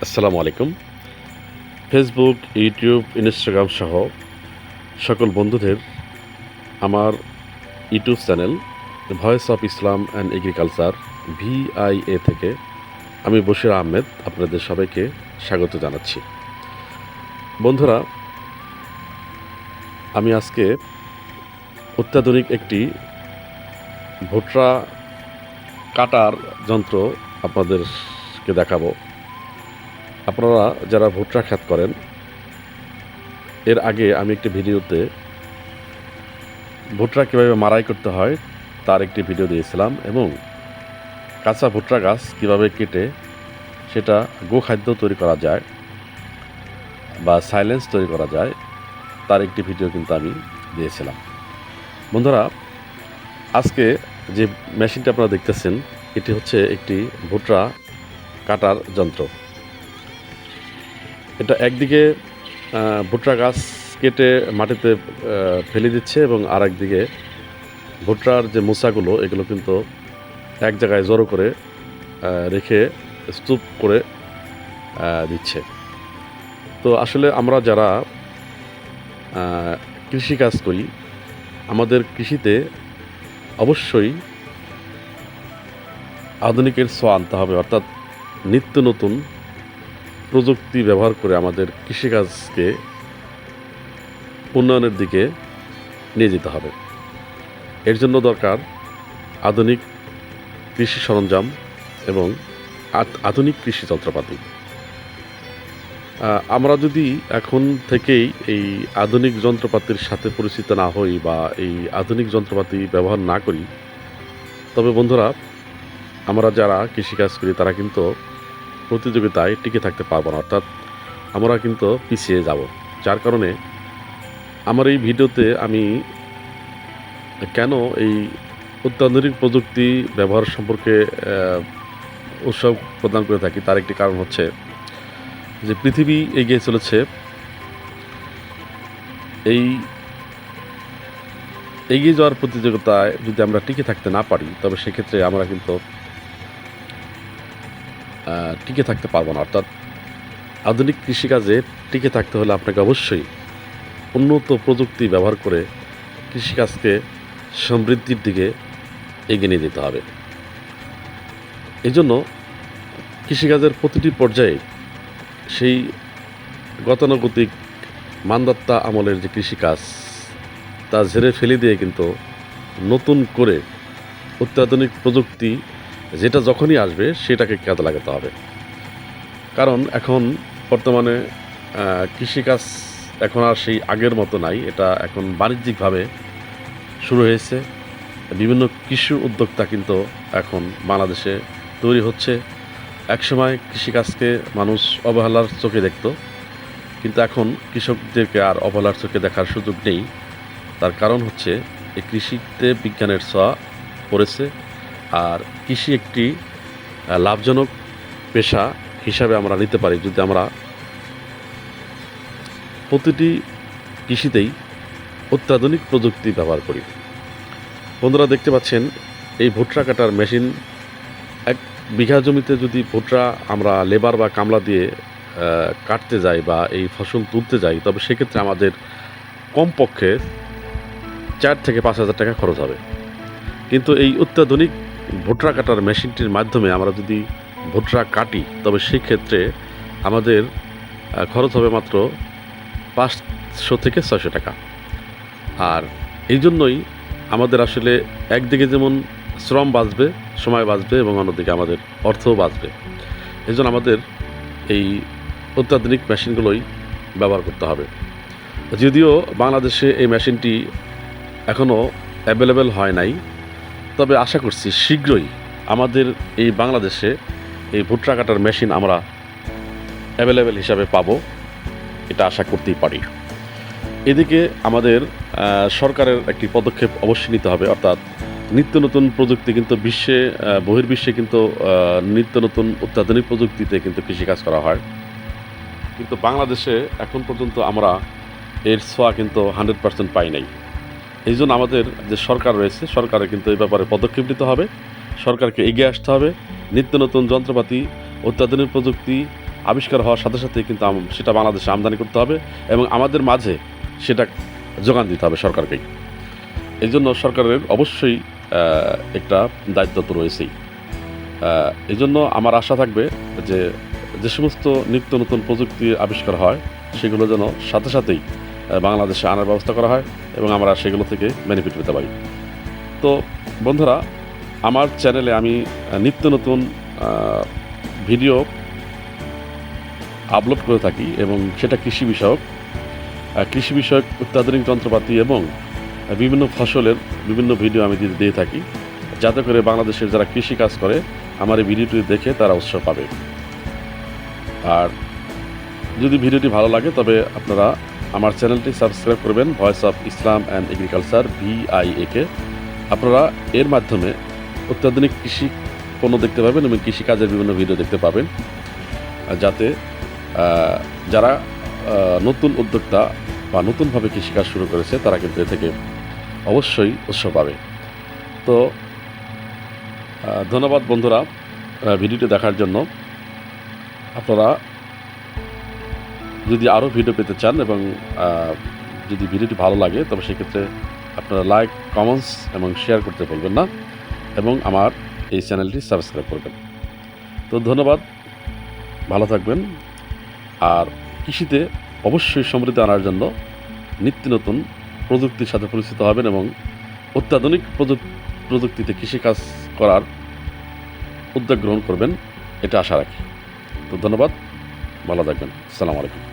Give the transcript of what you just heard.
আসসালামু আলাইকুম। Facebook, YouTube, Instagram সহ সকল বন্ধুদের আমার YouTube channel voice of Islam and agriculture VIA থেকে আমি বশির আহমেদ আপনাদের সবাইকে স্বাগত জানাচ্ছি। বন্ধুরা, আমি আজকে অত্যাধুনিক একটি ভুট্টা কাটার যন্ত্র আপনাদেরকে দেখাবো। আপনারা যারা ভুট্টা ক্ষেত করেন, এর আগে আমি একটি ভিডিওতে ভুট্টা কীভাবে মাড়াই করতে হয় তার একটি ভিডিও দিয়েছিলাম এবং কাঁচা ভুট্টা গাছ কীভাবে কেটে সেটা গোখাদ্য তৈরি করা যায় বা সাইলেন্স তৈরি করা যায় তার একটি ভিডিও কিন্তু আমি দিয়েছিলাম। বন্ধুরা, আজকে যে মেশিনটা আপনারা দেখতেছেন এটি হচ্ছে একটি ভুট্টা কাটার যন্ত্র। এটা একদিকে ভুট্টা গাছ কেটে মাটিতে ফেলে দিচ্ছে এবং আর একদিকে ভুট্টার যে মোচাগুলো এগুলো কিন্তু এক জায়গায় জড়ো করে রেখে স্তূপ করে দিচ্ছে। তো আসলে আমরা যারা কৃষিকাজ করি, আমাদের কৃষিতে অবশ্যই আধুনিকের ছোঁয়া আনতে হবে, অর্থাৎ নিত্য নতুন প্রযুক্তি ব্যবহার করে আমাদের কৃষিকাজকে উন্নয়নের দিকে নিয়ে যেতে হবে। এর জন্য দরকার আধুনিক কৃষি সরঞ্জাম এবং আধুনিক কৃষি যন্ত্রপাতি। আমরা যদি এখন থেকেই এই আধুনিক যন্ত্রপাতির সাথে পরিচিত না হই বা এই আধুনিক যন্ত্রপাতি ব্যবহার না করি, তবে বন্ধুরা, আমরা যারা কৃষিকাজ করি তারা কিন্তু প্রতিযোগিতায় টিকে থাকতে পারবো না, অর্থাৎ আমরা কিন্তু পিছিয়ে যাব। যার কারণে আমার এই ভিডিওতে আমি কেন এই অত্যাধুনিক প্রযুক্তি ব্যবহার সম্পর্কে উৎসাহ প্রদান করে থাকি তার একটি কারণ হচ্ছে যে পৃথিবী এগিয়ে চলেছে। এই এগিয়ে যাওয়ার প্রতিযোগিতায় যদি আমরা টিকে থাকতে না পারি তবে সেক্ষেত্রে আমরা কিন্তু টিকে থাকতে পারবো না। অর্থাৎ আধুনিক কৃষিকাজে টিকে থাকতে হলে আপনাকে অবশ্যই উন্নত প্রযুক্তি ব্যবহার করে কৃষিকাজকে সমৃদ্ধির দিকে এগিয়ে নিয়ে যেতে হবে। এই জন্য কৃষিকাজের প্রতিটি পর্যায়ে সেই গতানুগতিক মানদত্তা আমলের যে কৃষিকাজ তা ঝেড়ে ফেলে দিয়ে কিন্তু নতুন করে অত্যাধুনিক প্রযুক্তি যেটা যখনই আসবে সেটাকে কাজে লাগাতে হবে। কারণ এখন বর্তমানে কৃষিকাজ এখন আর সেই আগের মতো নাই, এটা এখন বাণিজ্যিকভাবে শুরু হয়েছে। বিভিন্ন কৃষি উদ্যোক্তা কিন্তু এখন বাংলাদেশে তৈরি হচ্ছে। একসময় কৃষিকাজকে মানুষ অবহেলার চোখে দেখত, কিন্তু এখন কৃষকদেরকে আর অবহেলার চোখে দেখার সুযোগ নেই। তার কারণ হচ্ছে এই কৃষিতে বিজ্ঞানের ছোঁয়া পড়েছে, আর কৃষি একটি লাভজনক পেশা হিসাবে আমরা নিতে পারি যদি আমরা প্রতিটি কৃষিতেই অত্যাধুনিক প্রযুক্তি ব্যবহার করি। বন্ধুরা, দেখতে পাচ্ছেন এই ভুট্টা কাটার মেশিন। 1 বিঘা জমিতে যদি ভুট্টা আমরা লেবার বা কামলা দিয়ে কাটতে যাই বা এই ফসল তুলতে যাই তবে সেক্ষেত্রে আমাদের কমপক্ষে 4 থেকে 5 হাজার টাকা খরচ হবে। কিন্তু এই অত্যাধুনিক ভুট্টা কাটার মেশিনটির মাধ্যমে আমরা যদি ভুট্টা কাটি তবে সেক্ষেত্রে আমাদের খরচ হবে মাত্র 500 থেকে 600 টাকা। আর এই জন্যই আমাদের আসলে একদিকে যেমন শ্রম বাঁচবে, সময় বাঁচবে এবং অন্যদিকে আমাদের অর্থও বাঁচবে। এই জন্য আমাদের এই অত্যাধুনিক মেশিনগুলোই ব্যবহার করতে হবে। যদিও বাংলাদেশে এই মেশিনটি এখনও অ্যাভেলেবেল হয় নাই, তবে আশা করছি শীঘ্রই আমাদের এই বাংলাদেশে এই ভুট্টা কাটার মেশিন আমরা অ্যাভেলেবেল হিসাবে পাবো, এটা আশা করতেই পারি। এদিকে আমাদের সরকারের একটি পদক্ষেপ অবশ্যই নিতে হবে, অর্থাৎ নিত্য নতুন প্রযুক্তি কিন্তু বহির্বিশ্বে কিন্তু নিত্য নতুন অত্যাধুনিক প্রযুক্তিতে কিন্তু কৃষিকাজ করা হয়, কিন্তু বাংলাদেশে এখন পর্যন্ত আমরা এর ছোঁয়া কিন্তু 100% পাই নাই। এই জন্য আমাদের যে সরকার রয়েছে সরকারের কিন্তু এই ব্যাপারে পদক্ষেপ নিতে হবে। সরকারকে এগিয়ে আসতে হবে, নিত্য নতুন যন্ত্রপাতি, অত্যাধুনিক প্রযুক্তি, আবিষ্কার হওয়ার সাথে সাথে কিন্তু সেটা বাংলাদেশে আমদানি করতে হবে এবং আমাদের মাঝে সেটা যোগান দিতে হবে সরকারকেই। এই জন্য সরকারের অবশ্যই একটা দায়িত্ব তো রয়েছেই। এই জন্য আমার আশা থাকবে যে যে সমস্ত নিত্য নতুন প্রযুক্তি আবিষ্কার হয় সেগুলো যেন সাথে সাথেই বাংলাদেশে আনার ব্যবস্থা করা হয় এবং আমরা সেগুলো থেকে বেনিফিট পেতে পারি। তো বন্ধুরা, আমার চ্যানেলে আমি নিত্য নতুন ভিডিও আপলোড করে থাকি এবং সেটা কৃষি বিষয়ক অত্যাধুনিক যন্ত্রপাতি এবং বিভিন্ন ফসলের বিভিন্ন ভিডিও আমি দিয়ে থাকি, যাতে করে বাংলাদেশের যারা কৃষি কাজ করে আমার এই ভিডিওটি দেখে তারা উৎসাহ পাবে। আর যদি ভিডিওটি ভালো লাগে তবে আপনারা আমার চ্যানেলটি সাবস্ক্রাইব করবেন, voice of Islam and agriculture VIAK। আপনারা এর মাধ্যমে অত্যাধুনিক কৃষি পণ্য দেখতে পাবেন এবং কৃষিকাজের বিভিন্ন ভিডিও দেখতে পাবেন, যাতে যারা নতুন উদ্যোক্তা বা নতুনভাবে কৃষিকাজ শুরু করেছে তারা কিন্তু এ থেকে অবশ্যই উৎসাহ পাবে। তো ধন্যবাদ বন্ধুরা ভিডিওটি দেখার জন্য। আপনারা যদি আরও ভিডিও পেতে চান এবং যদি ভিডিওটি ভালো লাগে তবে সেক্ষেত্রে আপনারা লাইক, কমেন্টস এবং শেয়ার করতে ভুলবেন না এবং আমার এই চ্যানেলটি সাবস্ক্রাইব করবেন। তো ধন্যবাদ, ভালো থাকবেন। আর কৃষিতে অবশ্যই সমৃদ্ধি আনার জন্য নিত্য নতুন প্রযুক্তির সাথে পরিচিত হবেন এবং অত্যাধুনিক প্রযুক্তিতে কৃষিকাজ করার উদ্যোগ গ্রহণ করবেন, এটা আশা রাখি। তো ধন্যবাদ, ভালো থাকবেন। আসসালামু আলাইকুম।